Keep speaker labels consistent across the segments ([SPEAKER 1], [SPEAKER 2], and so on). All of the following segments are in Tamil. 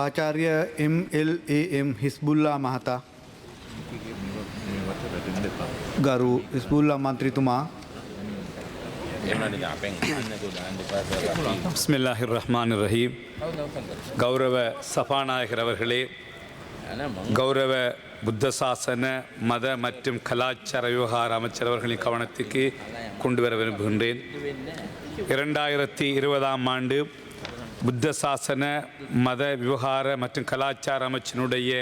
[SPEAKER 1] ආචාර්ය MLAM හිස්බුල්ලා මහතා ගරු හිස්බුල්ලා මන්ත්‍රීතුමා
[SPEAKER 2] பிஸ்மில்லாஹிர் ரஹ்மான் ரஹீம். கௌரவ சபாநாயகர் அவர்களே, கௌரவ புத்த சாசன மத மற்றும் கலாச்சார விவகார அமைச்சர் அவர்களின் கவனத்துக்கு கொண்டு வர விரும்புகின்றேன். 2020ஆம் ஆண்டு புத்த சாசன மத விவகார மற்றும் கலாச்சார அமைச்சினுடைய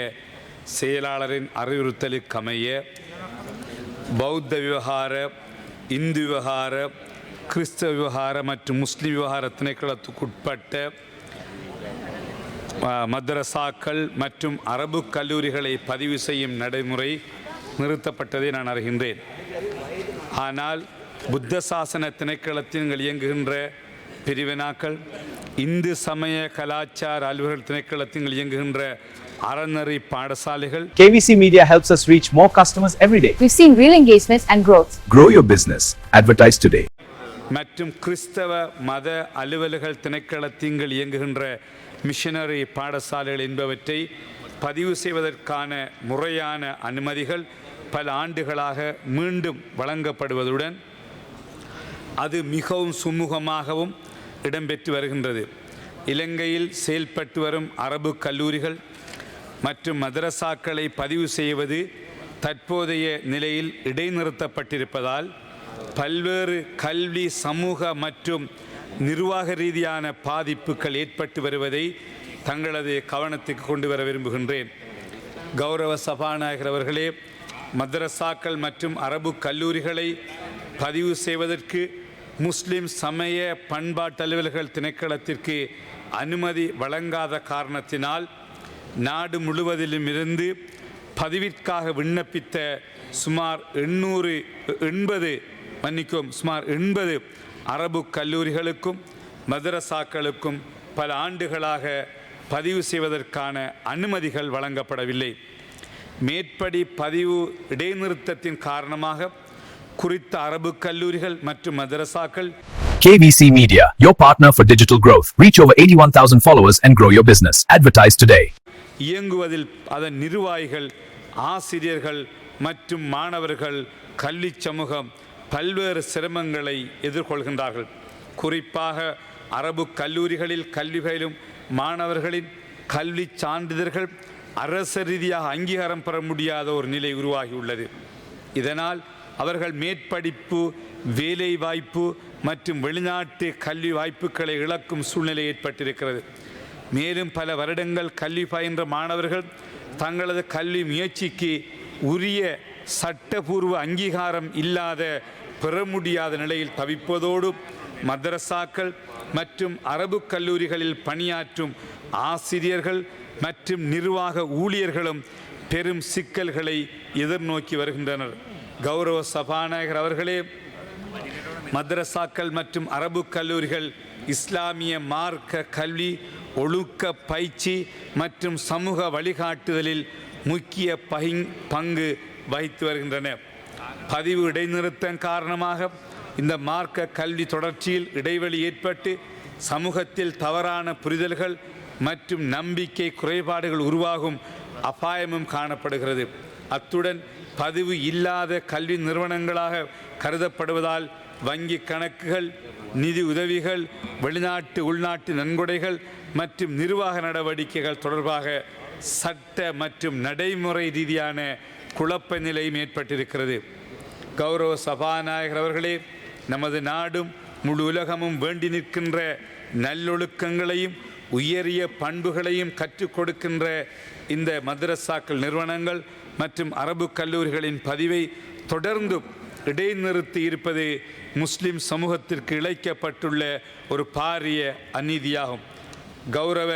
[SPEAKER 2] செயலாளரின் அறிவுறுத்தலுக்கு அமைய பௌத்த விவகார, இந்து விவகார, கிறிஸ்தவ விவகார மற்றும் முஸ்லிம் விவகார திணைக்களத்துக்குட்பட்ட மதரசாக்கள் மற்றும் அரபு கல்லூரிகளை பதிவு செய்யும் நடைமுறை நிறுத்தப்பட்டதை நான் அறிகின்றேன். ஆனால் புத்த சாசன திணைக்களத்தில் இயங்குகின்ற பிரிவினாக்கள், இந்து சமய கலாச்சார அலுவலர்கள் திணைக்களத்தில் இயங்குகின்ற அறநெறி பாடசாலைகள்.
[SPEAKER 3] KVC Media helps us reach more customers every day.
[SPEAKER 4] We've seen real engagement and growth.
[SPEAKER 3] Grow your business. Advertise today.
[SPEAKER 2] மற்றும் கிறிஸ்தவ மத அலுவலர்கள் திணைக்களத்தில் இயங்குகின்ற மிஷனரி பாடசாலைகள் என்பவற்றை பதிவு செய்வதற்கான முறையான அனுமதிகள் பல ஆண்டுகளாக மீண்டும் வழங்கப்படுவதுடன் அது மிகவும் சுமூகமாகவும் இடம்பெற்று வருகின்றது. இலங்கையில் செயல்பட்டு வரும் அரபு கல்லூரிகள் மற்றும் மதரசாக்களை பதிவு செய்வது தற்போதைய நிலையில் இடைநிறுத்தப்பட்டிருப்பதால் பல்வேறு கல்வி, சமூக மற்றும் நிர்வாக ரீதியான பாதிப்புகள் ஏற்பட்டு வருவதை தங்களது கவனத்துக்கு கொண்டு வர விரும்புகின்றேன். கௌரவ சபாநாயகர் அவர்களே, மதரசாக்கள் மற்றும் அரபு கல்லூரிகளை பதிவு செய்வதற்கு முஸ்லிம் சமய பண்பாட்டு அலுவலர்கள் திணைக்களத்திற்கு அனுமதி வழங்காத காரணத்தினால் நாடு முழுவதிலும் இருந்து பதிவிற்காக விண்ணப்பித்த சுமார் 80 அரபு கல்லூரிகளுக்கும் மதரசாக்களுக்கும் பல ஆண்டுகளாக பதிவு செய்வதற்கான அனுமதிகள் வழங்கப்படவில்லை. மேற்படி பதிவு இடைநிறுத்தத்தின் காரணமாக குறித்த அரபு கல்லூரிகள் மற்றும் மதரசாக்கள்
[SPEAKER 3] KVC Media, your partner for digital growth. Reach over 81,000 followers and grow your business. Advertise today.
[SPEAKER 2] இயங்குவதில் அதன் நிர்வாகிகள், ஆசிரியர்கள் மற்றும் மாணவர்கள், கல்வி சமூகம் பல்வேறு சிரமங்களை எதிர்கொள்கின்றார்கள். குறிப்பாக அரபு கல்லூரிகளில் கல்வி பயிலும் மாணவர்களின் கல்வி சான்றிதழ்கள் அரசு ரீதியாக அங்கீகாரம் பெற முடியாத ஒரு நிலை உருவாகியுள்ளது. இதனால் அவர்கள் மேற்படிப்பு, வேலை வாய்ப்பு மற்றும் வெளிநாட்டு கல்வி வாய்ப்புகளை இழக்கும் சூழ்நிலை ஏற்பட்டிருக்கிறது. மேலும் பல வருடங்கள் கல்வி பயின்ற மாணவர்கள் தங்களது கல்வி முயற்சிக்கு உரிய சட்டபூர்வ அங்கீகாரம் இல்லாத, பெற முடியாத நிலையில் தவிப்பதோடு மதரசாக்கள் மற்றும் அரபு கல்லூரிகளில் பணியாற்றும் ஆசிரியர்கள் மற்றும் நிர்வாக ஊழியர்களும் பெரும் சிக்கல்களை எதிர்நோக்கி வருகின்றனர். கௌரவ சபாநாயகர் அவர்களே, மதரசாக்கள் மற்றும் அரபு கல்லூரிகள் இஸ்லாமிய மார்க்க கல்வி, ஒழுக்க பயிற்சி மற்றும் சமூக வழிகாட்டுதலில் முக்கிய பங்கு வகித்து வருகின்றன. பதிவு இடைநிறுத்தம் காரணமாக இந்த மார்க்க கல்வி தொடர்ச்சியில் இடைவெளி ஏற்பட்டு சமூகத்தில் தவறான புரிதல்கள் மற்றும் நம்பிக்கை குறைபாடுகள் உருவாகும் அபாயமும் காணப்படுகிறது. அத்துடன் பதிவு இல்லாத கல்வி நிறுவனங்களாக கருதப்படுவதால் வங்கி கணக்குகள், நிதி உதவிகள், வெளிநாட்டு உள்நாட்டு நன்கொடைகள் மற்றும் நிர்வாக நடவடிக்கைகள் தொடர்பாக சட்ட மற்றும் நடைமுறை ரீதியான குழப்ப நிலையும் ஏற்பட்டிருக்கிறது. கௌரவ சபாநாயகர் அவர்களே, நமது நாடும் முழு உலகமும் வேண்டி நிற்கின்ற நல்லொழுக்கங்களையும் உயரிய பண்புகளையும் கற்றுக் கொடுக்கின்ற இந்த மதரசாக்கள் நிறுவனங்கள் மற்றும் அரபு கல்லூரிகளின் பதிவை தொடர்ந்து இடைநிறுத்தி இருப்பது முஸ்லிம் சமூகத்திற்கு இழைக்கப்பட்டுள்ள ஒரு பாரிய அநீதியாகும். கௌரவ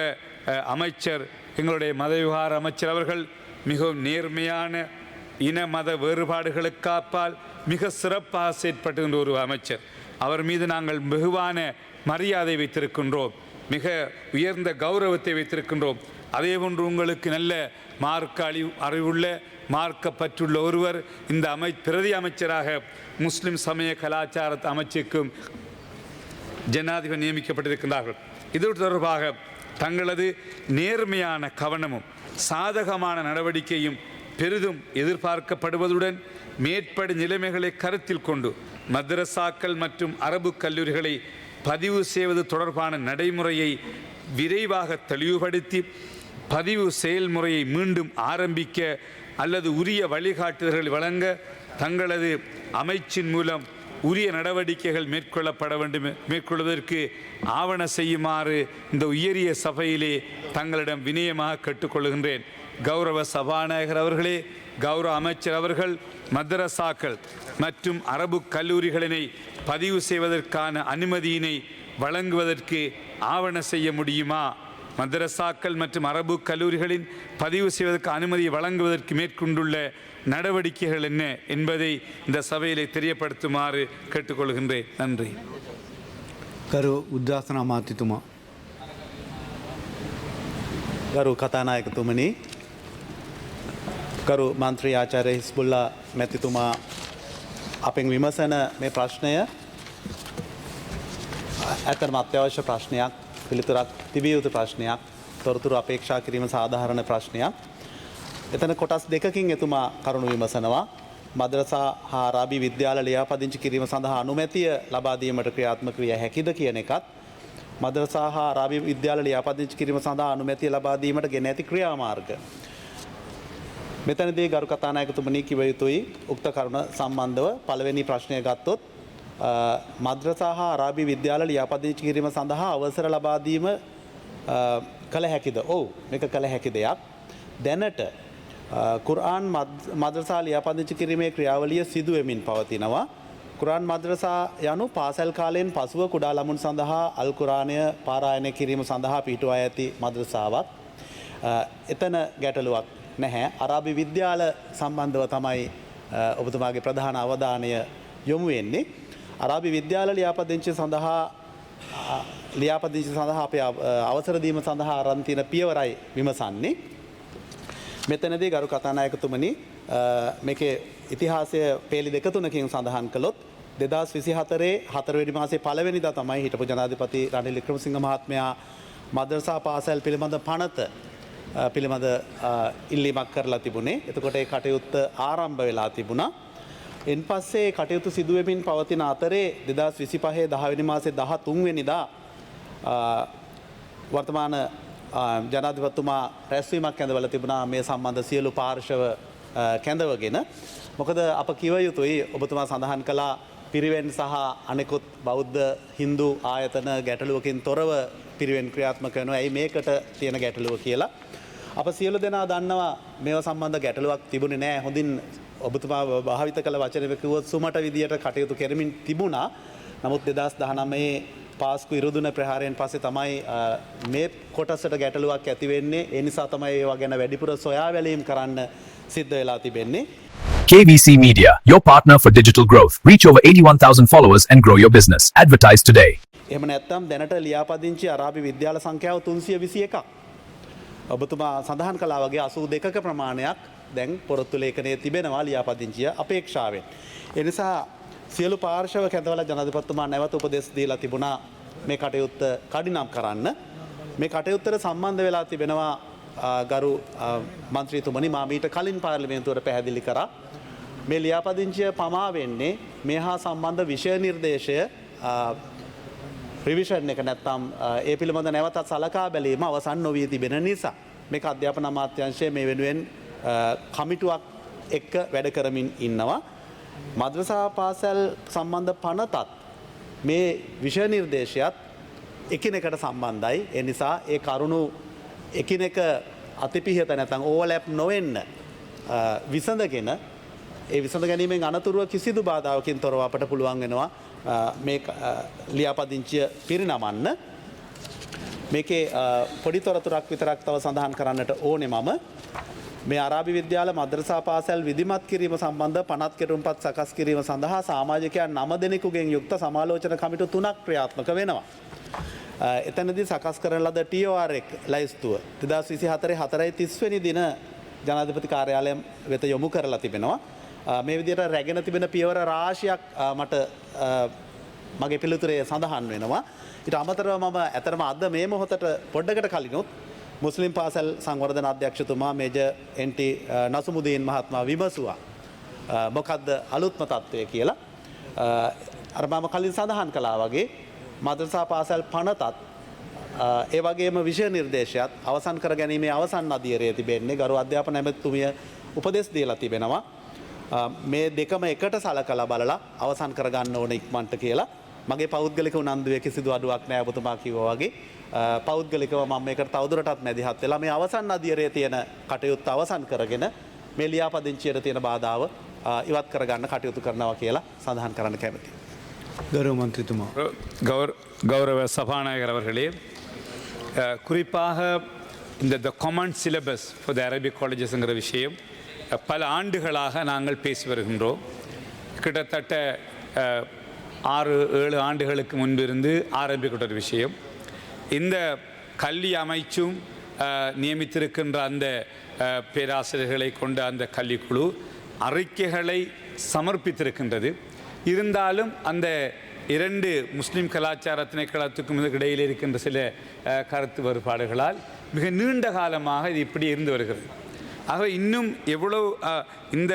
[SPEAKER 2] அமைச்சர், எங்களுடைய மத விவகார அமைச்சர் அவர்கள் மிகவும் நேர்மையான, இன மத வேறுபாடுகளுக்கு அப்பால் மிக சிறப்பாக செயற்பட்டுகின்ற ஒரு அமைச்சர். அவர் மீது நாங்கள் வெகுவான மரியாதை வைத்திருக்கின்றோம், மிக உயர்ந்த கௌரவத்தை வைத்திருக்கின்றோம். அதேபோன்று உங்களுக்கு நல்ல மார்க்க அறிவுள்ள, மார்க்கப்பற்றுள்ள ஒருவர் இந்த பிரதி அமைச்சராக முஸ்லிம் சமய கலாச்சார அமைச்சுக்கும் ஜனாதிபதி நியமிக்கப்பட்டிருக்கிறார்கள். இது தொடர்பாக தங்களது நேர்மையான கவனமும் சாதகமான நடவடிக்கையும் பெரிதும் எதிர்பார்க்கப்படுவதுடன் மேற்படி நிலைமைகளை கருத்தில் கொண்டு மதரசாக்கள் மற்றும் அரபு கல்லூரிகளை பதிவு செய்வது தொடர்பான நடைமுறையை விரைவாக தெளிவுபடுத்தி பதிவு செயல்முறையை மீண்டும் ஆரம்பிக்க அல்லது உரிய வழிகாட்டுதல்கள் வழங்க தங்களது அமைச்சின் மூலம் உரிய நடவடிக்கைகள் மேற்கொள்வதற்கு ஆவண செய்யுமாறு இந்த உயரிய சபையிலே தங்களிடம் வினயமாக கேட்டுக்கொள்கின்றேன். கௌரவ சபாநாயகர் அவர்களே, கௌரவ அமைச்சர் அவர்கள் மதரசாக்கள் மற்றும் அரபு கல்லூரிகளினை பதிவு செய்வதற்கான அனுமதியினை வழங்குவதற்கு ஆவண செய்ய முடியுமா? மதரசாக்கள் மற்றும் அரபு கல்லூரிகளின் பதிவு செய்வதற்கு அனுமதியை வழங்குவதற்கு மேற்கொண்டுள்ள நடவடிக்கைகள் என்ன என்பதை இந்த சபையிலே தெரியப்படுத்துமாறு கேட்டுக்கொள்கின்றேன். நன்றி.
[SPEAKER 1] ගරු උද්ඝාටන අමාත්‍යතුමා.
[SPEAKER 5] ගරු කතානායකතුමනි, ගරු මන්ත්‍රී ආචාර්ය හිස්බුල්ලා මැතිතුමා අපෙන් විමසන මේ ප්‍රශ්නය ඇත්තටම අත්‍යවශ්‍ය ප්‍රශ්නයක්, පිළිතුරක් තිබිය යුතු ප්‍රශ්නයක්, තොරතුරු අපේක්ෂා කිරීම සාධාරණ ප්‍රශ්නයක්. එතන කොටස් දෙකකින් එතුමා කරුණු විමසනවා. මද්‍රසා හා අරාබි විද්‍යාල ලියාපදිංචි කිරීම සඳහා අනුමැතිය ලබා දීමට ක්‍රියාත්මක විය හැකිද කියන එකත්, මද්‍රසා හා අරාබි විද්‍යාල ලියාපදිංචි කිරීම සඳහා අනුමැතිය ලබා දීමට ගෙන ඇති ක්‍රියාමාර්ග. මෙතනදී ගරු කතානායකතුමනි කිව යුතුයි උක්ත කරුණ සම්බන්ධව පළවෙනි ප්‍රශ්නය ගත්තොත් මද්‍රසා හා අරාබි විද්‍යාල ලියාපදිංචි කිරීම සඳහා අවසර ලබා දීම කළ හැකිද? ඔව්, මේක කළ හැකි දෙයක්. දැනට කුර්ආන් මද්‍රසා ලියාපදිංචි කිරීමේ ක්‍රියාවලිය සිදු වෙමින් පවතිනවා. කුර්ආන් මද්‍රසා යනු පාසල් කාලයෙන් පසුව කුඩා ළමුන් සඳහා අල් කුර්ආනය පාරායනය කිරීම සඳහා පිහිටුවා ඇති මද්‍රසාවක්. එතන ගැටලුවක් නැහැ. අරාබි විද්‍යාල සම්බන්ධව තමයි ඔබතුමාගේ ප්‍රධාන අවධානය යොමු වෙන්නේ. අරාබි විද්‍යාල ලියාපදිංචි සඳහා අපේ අවසර දීම සඳහා අරන් තියෙන පියවරයි විමසන්නේ. මෙතනදී ගරු කතානායකතුමනි, මේකේ ඉතිහාසය පේලි දෙක තුනකින් සඳහන් කළොත් 2024 4 වෙනි මාසයේ පළවෙනිදා තමයි හිටපු ජනාධිපති රනිල් වික්‍රමසිංහ මහත්මයා මද්‍රසා පාසල් පිළිබඳ පනත පිළිබඳ ඉල්ලීමක් කරලා තිබුණේ. එතකොට ඒ කටයුත්ත ආරම්භ වෙලා තිබුණා. එන් පස්සේ කටයුතු සිදුවෙමින් පවතින අතරේ 2025 10 වෙනි මාසයේ 13 වෙනිදා වර්තමාන ජනාධිපතිතුමා රැස්වීමක් කැඳවලා තිබුණා මේ සම්බන්ධ සියලු පාර්ශව කැඳවගෙන. මොකද අප කිව යුතුයි, ඔබතුමා සඳහන් කළා පිරිවෙන් සහ අනෙකුත් බෞද්ධ හින්දු ආයතන ගැටලුවකින් තොරව පිරිවෙන් ක්‍රියාත්මක වෙනවා. ඇයි මේකට තියෙන ගැටලුව කියලා. අප සියලු දෙනා දන්නවා මේවා සම්බන්ධ ගැටලුවක් තිබුණේ නැහැ. හොඳින් ඔබතුමා භාවිත කළ වචනයක කිව්වොත් සුමට විදියට කටයුතු කරමින් තිබුණා. නමුත් 2019 පාස්කු ඉරුදුන ප්‍රහාරයෙන් පස්සේ තමයි මේ කොටසට ගැටලුවක් ඇති වෙන්නේ. ඒ නිසා තමයි ඒවා ගැන වැඩිපුර සොයා බැලීම් කරන්න සිද්ධ වෙලා තිබෙන්නේ.
[SPEAKER 3] KVC Media, your partner for digital growth. Reach over 81,000 followers and grow your business. Advertise today.
[SPEAKER 5] එහෙම නැත්නම් දැනට ලියාපදිංචි අරාබි විද්‍යාල සංඛ්‍යාව 321ක්. ඔබතුමා සඳහන් කළා වගේ 82ක ප්‍රමාණයක් දැන් පොරොත්තු ලේඛනයේ තිබෙනවා ලියාපදිංචිය අපේක්ෂාවෙන්. ඒ නිසා සියලු පාර්ශව කැඳවලා ජනාධිපතිතුමා නැවත උපදෙස් දීලා තිබුණා මේ කටයුත්ත කඩිනම් කරන්න. මේ කටයුත්තට සම්බන්ධ වෙලා තිබෙනවා ගරු මන්ත්‍රීතුමනි, මා මීට කලින් පාර්ලිමේන්තුවට පැහැදිලි කරා. මේ ලියාපදිංචිය පමා වෙන්නේ මේ හා සම්බන්ධ විෂය නිර්දේශය රිවිෂන් එක නැත්නම් ඒ පිළිබඳ නැවතත් සලකා බැලීම අවසන් නොවී තිබෙන නිසා. මේක අධ්‍යාපන අමාත්‍යාංශය මේ වෙනුවෙන් කමිටුවක් එක්ක වැඩ කරමින් ඉන්නවා. මද්‍රසා පාසල් සම්බන්ධ පනතත් මේ විෂය නිර්දේශයත් එකිනෙකට සම්බන්ධයි. ඒ නිසා ඒ කරුණු එකිනෙක අතිපිහිත නැත්නම් ඕවර්ලැප් නොවෙන්න විසඳගෙන ඒ විසඳ ගැනීමෙන් අනතුරුව කිසිදු බාධාවකින් තොරව අපට පුළුවන් වෙනවා මේ ලියාපදිංචිය පිරිනමන්න. මේකේ පොඩි තොරතුරක් විතරක් තව සඳහන් කරන්නට ඕනේ. මම මේ අරාබි විද්‍යාල මද්‍රසා පාසල් විධිමත් කිරීම සම්බන්ධ පනත් කෙටුම්පත් සකස් කිරීම සඳහා සමාජිකයන් 9 දෙනෙකුගෙන් යුක්ත සමාලෝචන කමිටු 3ක් ක්‍රියාත්මක වෙනවා. එතනදී සකස් කරන ලද TOR ලයිස්තුව 2024 4:30 වෙනි දින ජනාධිපති කාර්යාලය වෙත යොමු කරලා තිබෙනවා. මේ විදිහට රැගෙන තිබෙන පියවර රාශියක් මට මගේ පිළිතුරේ සඳහන් වෙනවා. ඊට අමතරව මම ඇතරම අද මේ මොහොතට පොඩ්ඩකට කලිනුත් මුස්ලිම් පාසල් සංවර්ධන අධ්‍යක්ෂතුමා මේජර් එන්.ටී. නසුමුදීන් මහත්මයා විමසුවා. මොකද්ද අලුත්ම තත්ත්වය කියලා. අර මම කලින් සඳහන් කළා වගේ මද්‍රසා පාසල් පනතත් ඒ වගේම විෂය නිර්දේශයත් අවසන් කර ගැනීමේ අවසන් අධීරයේ තිබෙන්නේ ගරු අධ්‍යාපන ඇමතිතුමිය උපදෙස් දීලා තිබෙනවා. මේ දෙකම එකට සලකලා බලලා අවසන් කරගන්න ඕන ඉක්මනට කියලා. මගේ පෞද්ගලික උනන්දුවේ කිසිදු අඩුවක් නැහැ ඔබතුමා කිව්වා වගේ. පෞද්ගලිකව මම මේකට තවදුරටත් මැදිහත් වෙලා මේ අවසන් අධීරයේ තියෙන කටයුත්ත අවසන් කරගෙන මේ ලියාපදිංචියට තියෙන බාධාව ඉවත් කරගන්න කටයුතු කරනවා කියලා සඳහන් කරන්න කැමතියි.
[SPEAKER 1] ගරු මන්ත්‍රීතුමා.
[SPEAKER 2] கௌரவ சபாநாயகர் அவர்களே, குறிப்பாக இந்த common syllabus for the Arabic காலேஜஸ்ங்கிற விஷயம் பல ஆண்டுகளாக நாங்கள் பேசி வருகின்றோம். கிட்டத்தட்ட 6-7 ஆண்டுகளுக்கு முன்பிருந்து ஆரம்பிக்கிற ஒரு விஷயம். இந்த கல்வி அமைச்சும் நியமித்திருக்கின்ற அந்த பேராசிரியர்களை கொண்ட அந்த கல்விக்குழு அறிக்கைகளை சமர்ப்பித்திருக்கின்றது. இருந்தாலும் அந்த 2 முஸ்லீம் கலாச்சார திணைக்களத்துக்கும் இடையில் இருக்கின்ற சில கருத்து வேறுபாடுகளால் மிக நீண்ட காலமாக இது இப்படி இருந்து வருகிறது. ஆக இன்னும் எவ்வளோ இந்த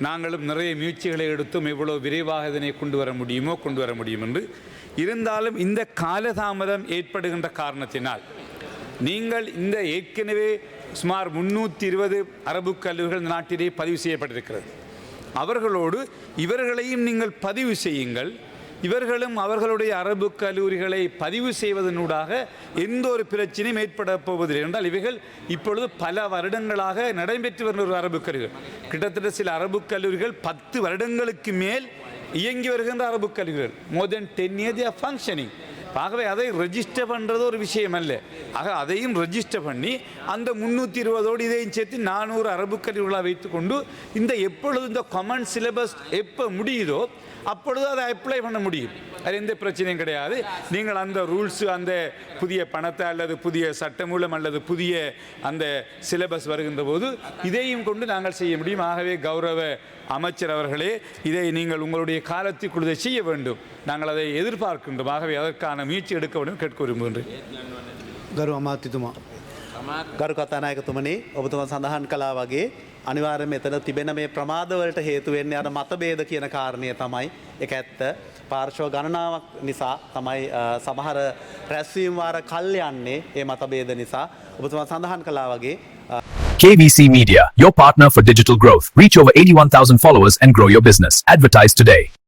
[SPEAKER 2] நாங்களும் நிறைய முயற்சிகளை எடுத்தும் எவ்வளோ விரைவாக இதனை கொண்டு வர முடியும் என்று இருந்தாலும் இந்த காலதாமதம் ஏற்படுகின்ற காரணத்தினால் நீங்கள் இந்த ஏற்கனவே சுமார் 320 அரபு கல்லூரிகள் இந்த நாட்டிலே பதிவு செய்யப்பட்டிருக்கிறது. அவர்களோடு இவர்களையும் நீங்கள் பதிவு செய்யுங்கள். இவர்களும் அவர்களுடைய அரபு கல்லூரிகளை பதிவு செய்வதனூடாக எந்த ஒரு பிரச்சனையும் ஏற்பட போவதில்லை. என்றால் இவைகள் இப்பொழுது பல வருடங்களாக நடைபெற்று வருகிற ஒரு அரபு கல்லூரிகள், கிட்டத்தட்ட சில அரபு கல்லூரிகள் 10 வருடங்களுக்கு மேல் இயங்கி வருகின்ற அரபு கல்லூரிகள், மோர் தென் 10 years they are functioning. ஆகவே அதை ரெஜிஸ்டர் பண்ணுறது ஒரு விஷயம் அல்ல. ஆக அதையும் ரெஜிஸ்டர் பண்ணி அந்த 320ஓடு இதையும் சேர்த்து 400 அரபு கல்லூரிகளாக வைத்துக்கொண்டு எப்பொழுது இந்த காமன் சிலபஸ் எப்போ முடியுதோ அப்பொழுது அதை அப்ளை பண்ண முடியும். அது எந்த பிரச்சனையும் கிடையாது. நீங்கள் அந்த ரூல்ஸு, அந்த புதிய பணத்தை அல்லது புதிய சட்டமூலம் அல்லது புதிய அந்த சிலபஸ் வருகின்ற போது இதையும் கொண்டு நாங்கள் செய்ய முடியும். ஆகவே கௌரவ அமைச்சர் அவர்களே, இதை நீங்கள் உங்களுடைய காலத்திற்குள் இதை செய்ய வேண்டும். நாங்கள் அதை எதிர்பார்க்கின்றோம். ஆகவே அதற்கான முயற்சி எடுக்க வேண்டும் கேட்க விரும்புகின்றேன்.
[SPEAKER 1] ගරු අමාත්‍යතුමා.
[SPEAKER 5] ගරු කතානායකතුමනි, ඔබතුමා සඳහන් කළා වගේ අනිවාර්යයෙන්ම මෙතන තිබෙන මේ ප්‍රමාදවලට හේතු වෙන්නේ අර මතභේද කියන කාරණය තමයි. ඒක ඇත්ත. පාර්ශ්ව ගණනාවක් නිසා තමයි සමහර රැස්වීම් වාර කල් යන්නේ ඒ මතභේද නිසා. ඔබතුමා සඳහන් කළා වගේ
[SPEAKER 3] KVC Media, your partner for digital growth. Reach over 81,000 followers and grow your business. Advertise today.